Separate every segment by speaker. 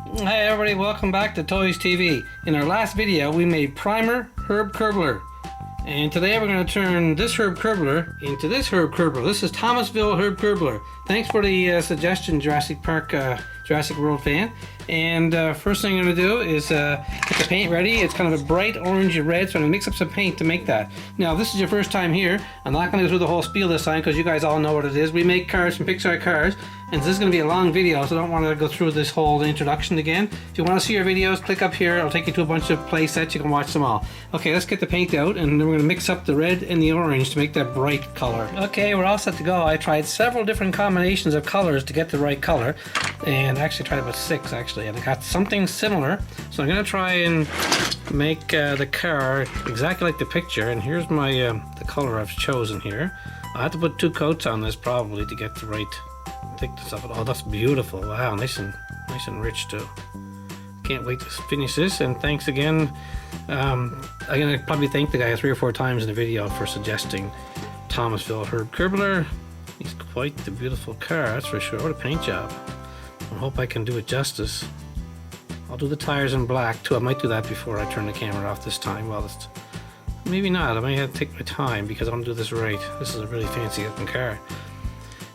Speaker 1: Hi everybody, welcome back to Toys TV. In our last video we made Primer Herb Curbler. And today we're going to turn this Herb Curbler into this Herb Curbler. This is Thomasville Herb Curbler. Thanks for the suggestion, Jurassic World fan. And first thing I'm going to do is get the paint ready. It's kind of a bright orangey red, so I'm going to mix up some paint to make that. Now, if this is your first time here, I'm not going to go through the whole spiel this time because you guys all know what it is. We make cars from Pixar cars, and this is going to be a long video, so I don't want to go through this whole introduction again. If you want to see our videos, click up here. I'll take you to a bunch of play sets. You can watch them all. Okay, let's get the paint out, and then we're going to mix up the red and the orange to make that bright color. Okay, we're all set to go. I tried several different combinations of colors to get the right color, and I actually tried about 6 actually, and I got something similar. So I'm going to try and make the car exactly like the picture, and here's my the color I've chosen here. I have to put 2 coats on this probably to get the right thickness of it. Oh, that's beautiful. Wow, nice and rich too. Can't wait to finish this, and thanks again. I'm going to probably thank the guy 3 or 4 times in the video for suggesting Thomasville Herb Curbler. He's quite the beautiful car, that's for sure. What a paint job. I hope I can do it justice. I'll do the tires in black too. I might do that before I turn the camera off this time. Well, maybe not. I might have to take my time because I want to do this right. This is a really fancy looking car.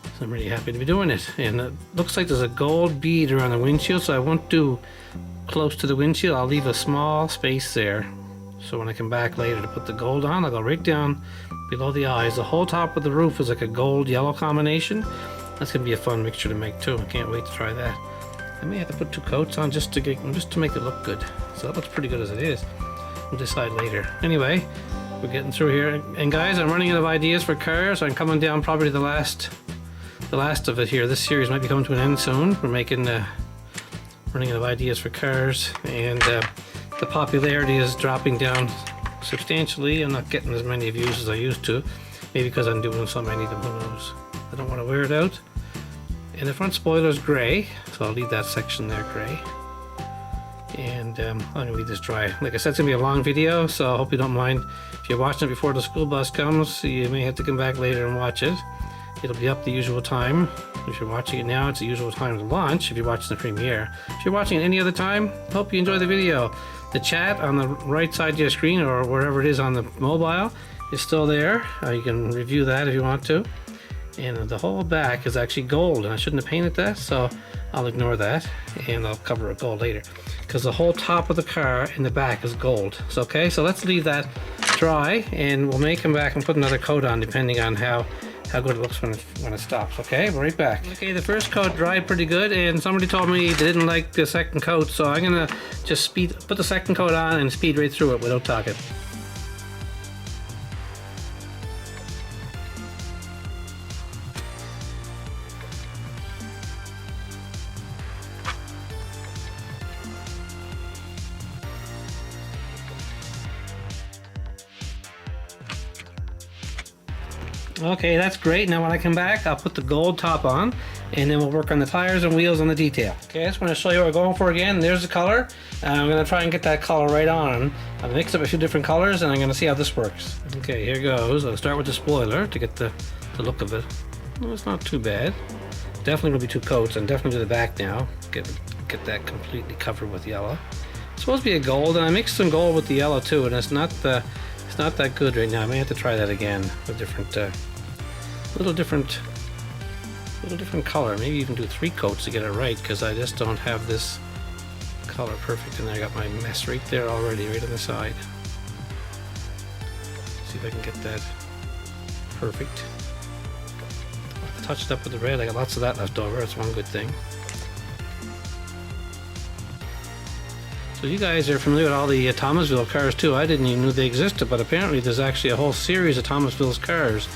Speaker 1: So I'm really happy to be doing it. And it looks like there's a gold bead around the windshield, so I won't do close to the windshield. I'll leave a small space there. So when I come back later to put the gold on, I'll go right down below the eyes. The whole top of the roof is like a gold-yellow combination. That's going to be a fun mixture to make too. I can't wait to try that. I may have to put 2 coats on just to make it look good. So that looks pretty good as it is. We'll decide later. Anyway, we're getting through here. And guys, I'm running out of ideas for cars. I'm coming down probably to the last of it here. This series might be coming to an end soon. We're running out of ideas for cars, and the popularity is dropping down substantially. I'm not getting as many views as I used to. Maybe because I'm doing so many of them, who knows. I don't want to wear it out. And the front spoiler is gray, so I'll leave that section there gray. And I'm going to leave this dry. Like I said, it's going to be a long video, so I hope you don't mind. If you're watching it before the school bus comes, you may have to come back later and watch it. It'll be up the usual time. If you're watching it now, it's the usual time to launch if you're watching the premiere. If you're watching it any other time, hope you enjoy the video. The chat on the right side of your screen, or wherever it is on the mobile, is still there. You can review that if you want to. And the whole back is actually gold, and I shouldn't have painted that, so I'll ignore that, and I'll cover it gold later. Because the whole top of the car in the back is gold. So, okay, so let's leave that dry, and we may come back and put another coat on depending on how good it looks when it stops. Okay, we're right back. Okay, the first coat dried pretty good, and somebody told me they didn't like the second coat, so I'm gonna just put the second coat on and speed right through it without talking. Okay, that's great. Now when I come back, I'll put the gold top on, and then we'll work on the tires and wheels and the detail. Okay, I just want to show you what we're going for again. There's the color. I'm going to try and get that color right on. I've mixed up a few different colors, and I'm going to see how this works. Okay, here goes. I'll start with the spoiler to get the look of it. Well, it's not too bad. Definitely going to be 2 coats, and definitely to the back now. Get that completely covered with yellow. It's supposed to be a gold, and I mixed some gold with the yellow too, and it's not that good right now. I may have to try that again with different, little different color. Maybe even do 3 coats to get it right, because I just don't have this color perfect. And I got my mess right there already, right on the side. See if I can get that perfect. I'll touch it up with the red. I got lots of that left over. That's one good thing. So you guys are familiar with all the Thomasville cars too. I didn't even know they existed, but apparently there's actually a whole series of Thomasville's cars,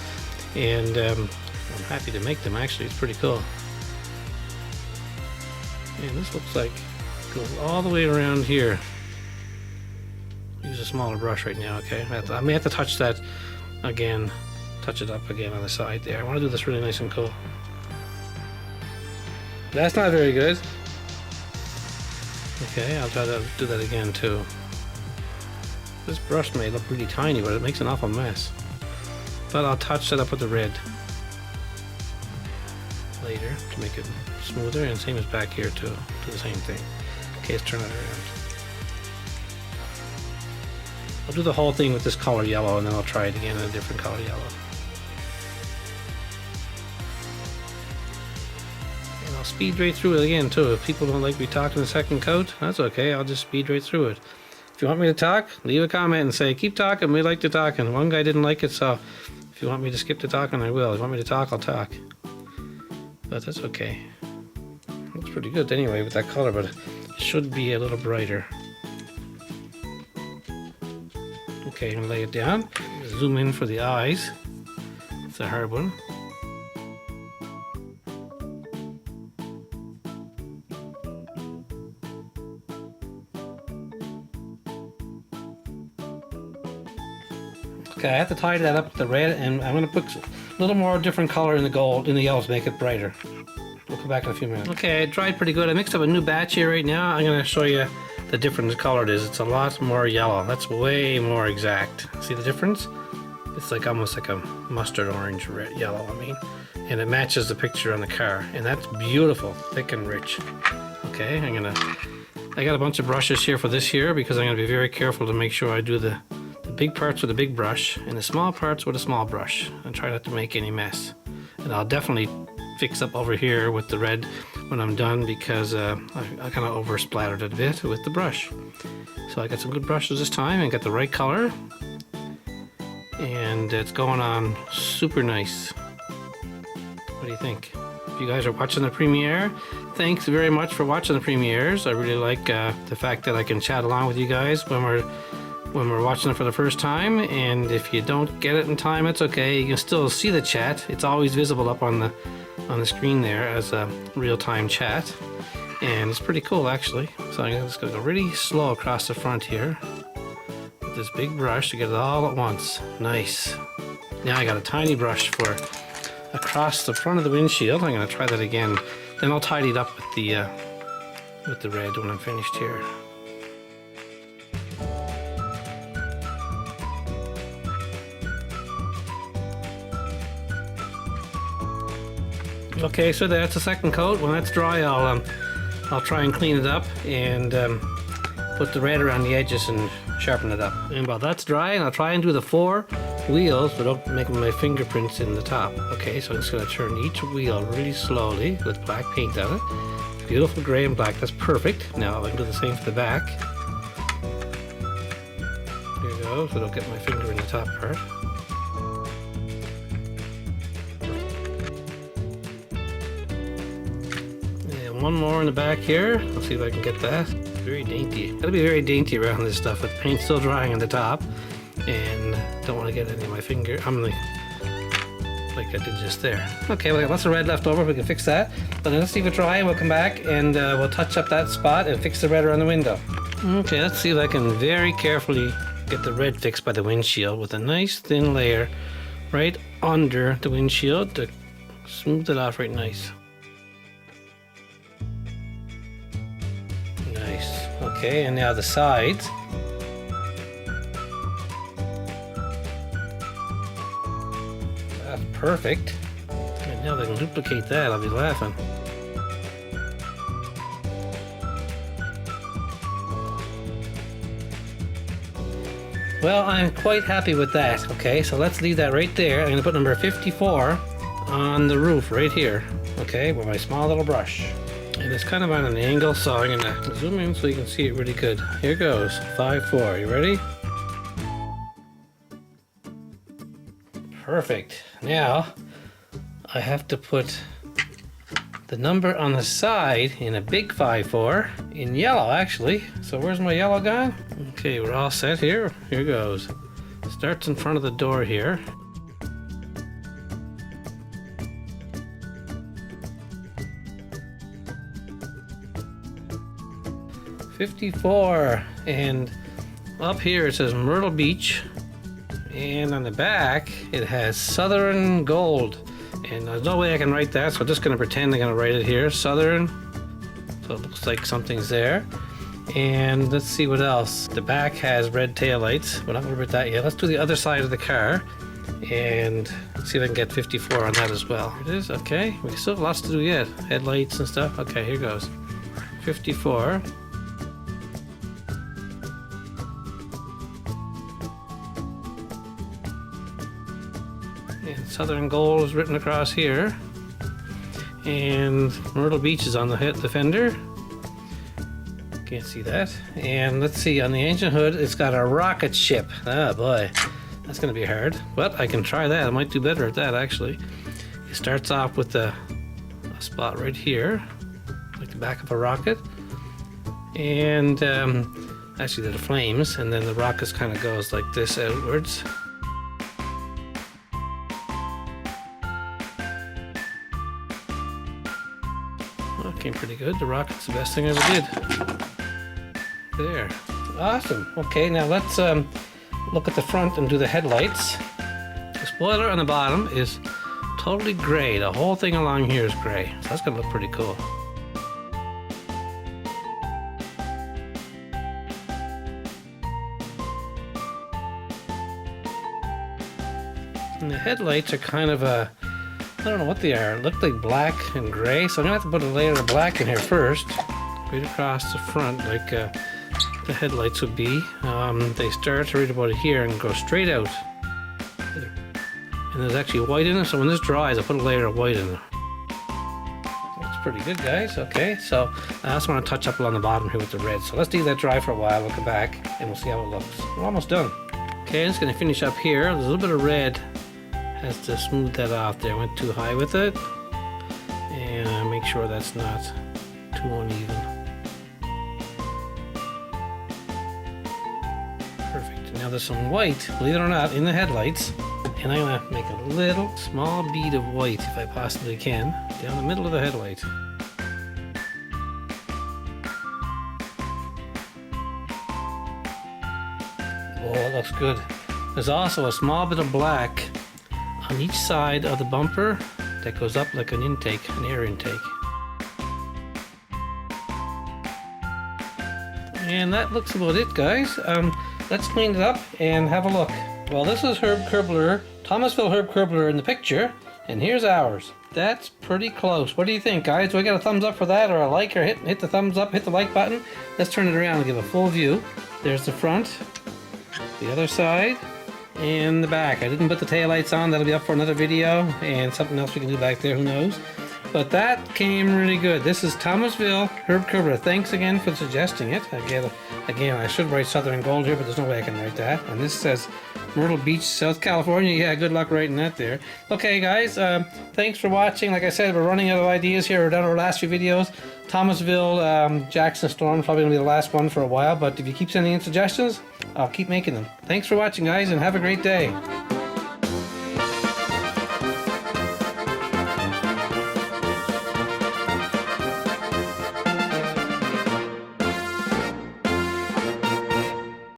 Speaker 1: and I'm happy to make them. Actually, it's pretty cool. And this looks like it goes all the way around here. Use a smaller brush right now. Okay, I may have to touch that again, touch it up again on the side there. I want to do this really nice and cool. That's not very good. Okay, I'll try to do that again too. This brush may look really tiny, but it makes an awful mess. But I'll touch that up with the red later to make it smoother, and same as back here too. Do the same thing. Okay, let's turn it around. I'll do the whole thing with this color yellow, and then I'll try it again in a different color yellow. And I'll speed right through it again too. If people don't like me talking the second coat, that's okay. I'll just speed right through it. If you want me to talk, leave a comment and say, keep talking, we like to talk. And one guy didn't like it, so if you want me to skip the talking, I will. If you want me to talk, I'll talk. But that's okay. Looks pretty good anyway with that color, but it should be a little brighter. Okay, I'm gonna lay it down. Zoom in for the eyes. It's a hard one. Okay, I have to tie that up with the red, and I'm gonna put a little more different color in the gold, in the yellow to make it brighter. We'll come back in a few minutes. Okay, it dried pretty good. I mixed up a new batch here right now. I'm gonna show you the different color it is. It's a lot more yellow. That's way more exact. See the difference? It's like almost like a mustard orange, red, yellow, I mean. And it matches the picture on the car. And that's beautiful, thick and rich. Okay, I got a bunch of brushes here for this here because I'm gonna be very careful to make sure I do the big parts with a big brush and the small parts with a small brush and try not to make any mess. And I'll definitely fix up over here with the red when I'm done because I kind of over splattered it a bit with the brush. So I got some good brushes this time and got the right color, and it's going on super nice. What do you think? If you guys are watching the premiere, thanks very much for watching the premieres. I really like the fact that I can chat along with you guys when we're watching it for the first time, and if you don't get it in time, it's okay. You can still see the chat. It's always visible up on the screen there as a real-time chat, and it's pretty cool actually. So I'm just gonna go really slow across the front here with this big brush to get it all at once. Nice. Now I got a tiny brush for across the front of the windshield. I'm gonna try that again. Then I'll tidy it up with the red when I'm finished here. Okay, so that's the second coat. When that's dry, I'll try and clean it up and put the red around the edges and sharpen it up. And while that's dry, and I'll try and do the 4 wheels without making my fingerprints in the top. Okay, so I'm just going to turn each wheel really slowly with black paint on it. Beautiful gray and black, that's perfect. Now I can do the same for the back. There you go, so I don't get my finger in the top part. One more in the back here. Let's see if I can get that. Very dainty. Gotta be very dainty around this stuff with the paint still drying on the top, and don't want to get any of my finger. I'm like I did just there. Okay, we got lots of red left over. We can fix that. But let's leave it dry and we'll come back and we'll touch up that spot and fix the red around the window. Okay, let's see if I can very carefully get the red fixed by the windshield with a nice thin layer right under the windshield to smooth it off right nice. Okay, and now the sides. That's perfect. And now they can duplicate that, I'll be laughing. Well, I'm quite happy with that. Okay, so let's leave that right there. I'm going to put number 54 on the roof right here. Okay, with my small little brush. And it's kind of on an angle, so I'm gonna zoom in so you can see it really good. Here goes, 5-4. You ready? Perfect. Now, I have to put the number on the side in a big 5-4 in yellow, actually. So where's my yellow gone? Okay, we're all set here. Here goes. Starts in front of the door here. 54, and up here it says Myrtle Beach, and on the back it has Southern Gold, and there's no way I can write that, so I'm just going to pretend I'm going to write it here, Southern, so it looks like something's there. And let's see what else. The back has red taillights. We're not going to write that yet. Let's do the other side of the car and see if I can get 54 on that as well. Here it is. Okay, we still have lots to do yet. Headlights and stuff. Okay, here goes. 54. Southern Gold is written across here. And Myrtle Beach is on the fender. Can't see that. And let's see, on the ancient hood, it's got a rocket ship. Ah, boy. That's going to be hard. But I can try that. I might do better at that, actually. It starts off with a spot right here, like the back of a rocket. And actually, they're the flames. And then the rocket kind of goes like this outwards. Well, came pretty good. The rocket's the best thing I ever did. There. Awesome. Okay, now let's look at the front and do the headlights. The spoiler on the bottom is totally gray. The whole thing along here is gray. So that's going to look pretty cool. And the headlights are kind of I don't know what they are. It look like black and gray. So I'm going to have to put a layer of black in here first. Right across the front like the headlights would be. They start right about here and go straight out. And there's actually white in it, so when this dries, I'll put a layer of white in it. Looks pretty good, guys. Okay, so I also want to touch up along the bottom here with the red. So let's leave that dry for a while. We'll come back and we'll see how it looks. We're almost done. Okay, I'm just going to finish up here. There's a little bit of red. Has to smooth that off there. I went too high with it. And make sure that's not too uneven. Perfect. Now there's some white, believe it or not, in the headlights. And I'm going to make a little small bead of white, if I possibly can, down the middle of the headlight. Oh, it looks good. There's also a small bit of black on each side of the bumper that goes up like an intake, an air intake. And that looks about it, guys. Let's clean it up and have a look. Well, this is Herb Curbler, Thomasville Herb Curbler in the picture, and here's ours. That's pretty close. What do you think, guys? Do I get a thumbs up for that, or a like, or hit the thumbs up, hit the like button? Let's turn it around and give a full view. There's the front, the other side, and the back. I didn't put the taillights on. That'll be up for another video, and something else we can do back there, who knows. But that came really good. This is Thomasville Herb Curbler. Thanks again for suggesting it. Again, I should write Southern Gold here, but there's no way I can write that. And this says Myrtle Beach, South California. Yeah, good luck writing that there. Okay, guys, thanks for watching. Like I said, we're running out of ideas here. We're done our last few videos. Thomasville Jackson Storm probably going to be the last one for a while, but if you keep sending in suggestions, I'll keep making them. Thanks for watching, guys, and have a great day.